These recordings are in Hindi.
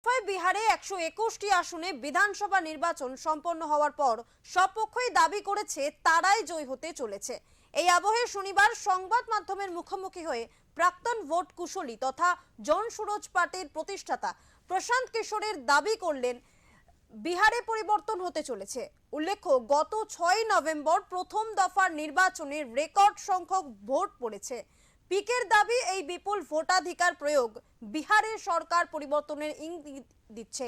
বিহারে 121টি আসনে বিধানসভা নির্বাচন সম্পন্ন হওয়ার পর সব পক্ষই দাবি করেছে তারাই জয়ী হতে চলেছে। এই আবহে শনিবার সংবাদ মাধ্যমের মুখোমুখি হয়ে প্রাক্তন ভোট কুশলী তথা জনসুরজ পার্টির প্রতিষ্ঠাতা প্রশান্ত কিশোরের দাবি করলেন বিহারে পরিবর্তন হতে চলেছে। উল্লেখ্য, গত 6 নভেম্বর প্রথম দফার নির্বাচনে রেকর্ড সংখ্যক ভোট পড়েছে। পিকের দাবি এই বিপুল ভোটাধিকার প্রয়োগ বিহারের সরকার পরিবর্তনের ইঙ্গিত দিচ্ছে।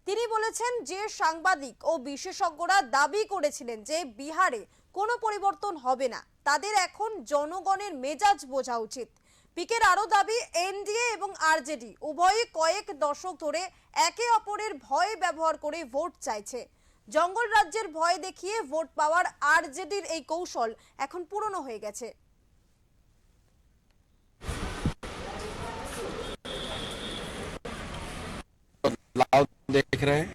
তিনি বলেছেন যে সাংবাদিক ও বিশেষজ্ঞরা দাবি করেছিলেন যে বিহারে কোনো পরিবর্তন হবে না, তাদের এখন জনগণের মেজাজ বোঝা উচিত। পিকের আরো দাবি, এনডিএ এবং আরজেডি উভয়ই কয়েক দশক ধরে একে অপরের ভয় ব্যবহার করে ভোট চাইছে। জঙ্গল রাজ্যের ভয় দেখিয়ে ভোট পাওয়ার আরজেডির এই কৌশল এখন পুরনো হয়ে গেছে। बदलाव देख रहे हैं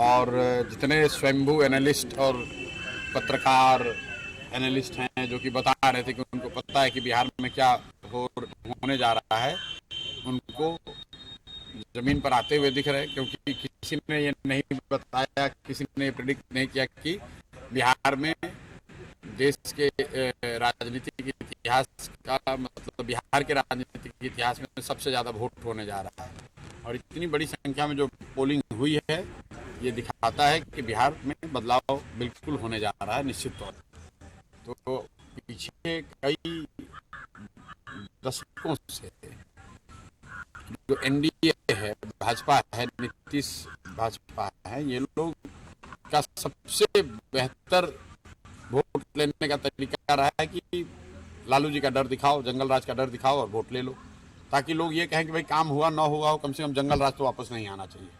और जितने स्वयंभू एनालिस्ट और पत्रकार एनालिस्ट हैं जो कि बता रहे थे कि उनको पता है कि बिहार में क्या होने जा रहा है, उनको जमीन पर आते हुए दिख रहे हैं, क्योंकि किसी ने ये नहीं बताया, किसी ने प्रेडिक्ट नहीं किया कि बिहार में देश के राजनीतिक इतिहास का मतलब बिहार के राजनीतिक इतिहास में सबसे ज़्यादा वोट होने जा रहा है। और इतनी बड़ी संख्या में जो पोलिंग हुई है, ये दिखाता है कि बिहार में बदलाव बिल्कुल होने जा रहा है निश्चित तौर पर। तो पीछे कई दशकों से जो एनडीए है, भाजपा है, नीतीश भाजपा है, ये लोग का सबसे बेहतर वोट लेने का तरीका रहा है कि लालू जी का डर दिखाओ, जंगल राज का डर दिखाओ और वोट ले लो, ताकि लोग ये कहें कि भाई काम हुआ ना हुआ हो, कम से कम जंगल राज तो वापस नहीं आना चाहिए।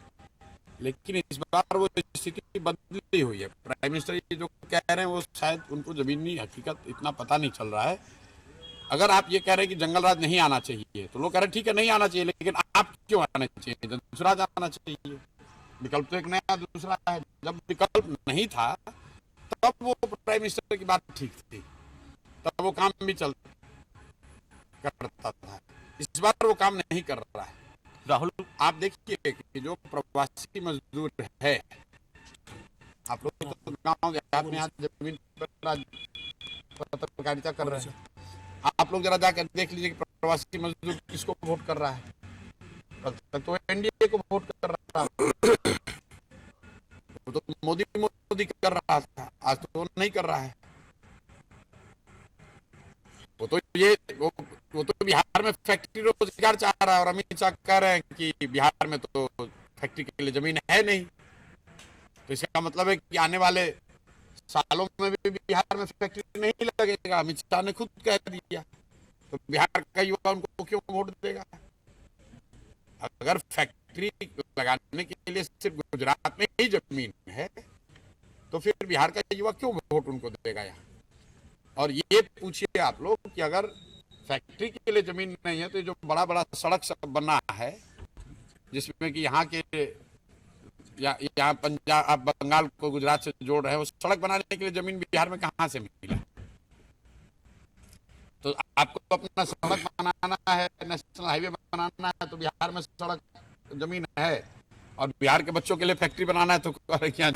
लेकिन इस बार वो स्थिति बदली हुई है। प्राइम मिनिस्टर ये जो कह रहे हैं वो शायद उनको जमीनी हकीकत इतना पता नहीं चल रहा है। अगर आप ये कह रहे हैं कि जंगल राज नहीं आना चाहिए, तो लोग कह रहे हैं ठीक है नहीं आना चाहिए, लेकिन आप क्यों आना चाहिए, दूसरा आना चाहिए। विकल्प तो एक नया दूसरा है। जब विकल्प नहीं था तब वो प्राइम मिनिस्टर की बात ठीक थी, तब वो काम भी करता था। इस बार वो काम नहीं कर रहा है। राहुल, आप देखिए कि जो प्रवासी मजदूर है, आप लोग तो गाँव देहात में आज जमीन पर पत्रकारिता कर रहे हैं, आप लोग जरा जाकर देख लीजिए कि प्रवासी मजदूर किसको वोट कर रहा है। कल तक तो एनडीए को वोट कर रहा था, वो तो मोदी कर रहा था, आज तो वो नहीं कर रहा है। वो तो बिहार में फैक्ट्री रोजगार चाह रहा है, और अमित शाह कह रहे हैं कि बिहार में तो फैक्ट्री के लिए जमीन है नहीं। तो इसका मतलब है कि आने वाले सालों में भी बिहार में फैक्ट्री नहीं लगेगा। अमित शाह ने खुद कह दिया, तो बिहार का युवा उनको क्यों वोट देगा। अगर फैक्ट्री लगाने के लिए सिर्फ गुजरात में ही जमीन है, तो फिर बिहार का युवा क्यों वोट उनको देगा यहाँ। और ये पूछिए आप लोग कि अगर फैक्ट्री के लिए जमीन नहीं है, तो जो बड़ा बड़ा सड़क सब बना है, जिसमें कि यहाँ के यहाँ पंजाब बंगाल को गुजरात से जोड़ रहे हैं, उस सड़क बनाने के लिए जमीन बिहार में कहाँ से मिला। तो आपको अपना सड़क बनाना है, नेशनल हाईवे बनाना है, तो बिहार में सड़क जमीन है, और बिहार के बच्चों के लिए फैक्ट्री बनाना है तो क्या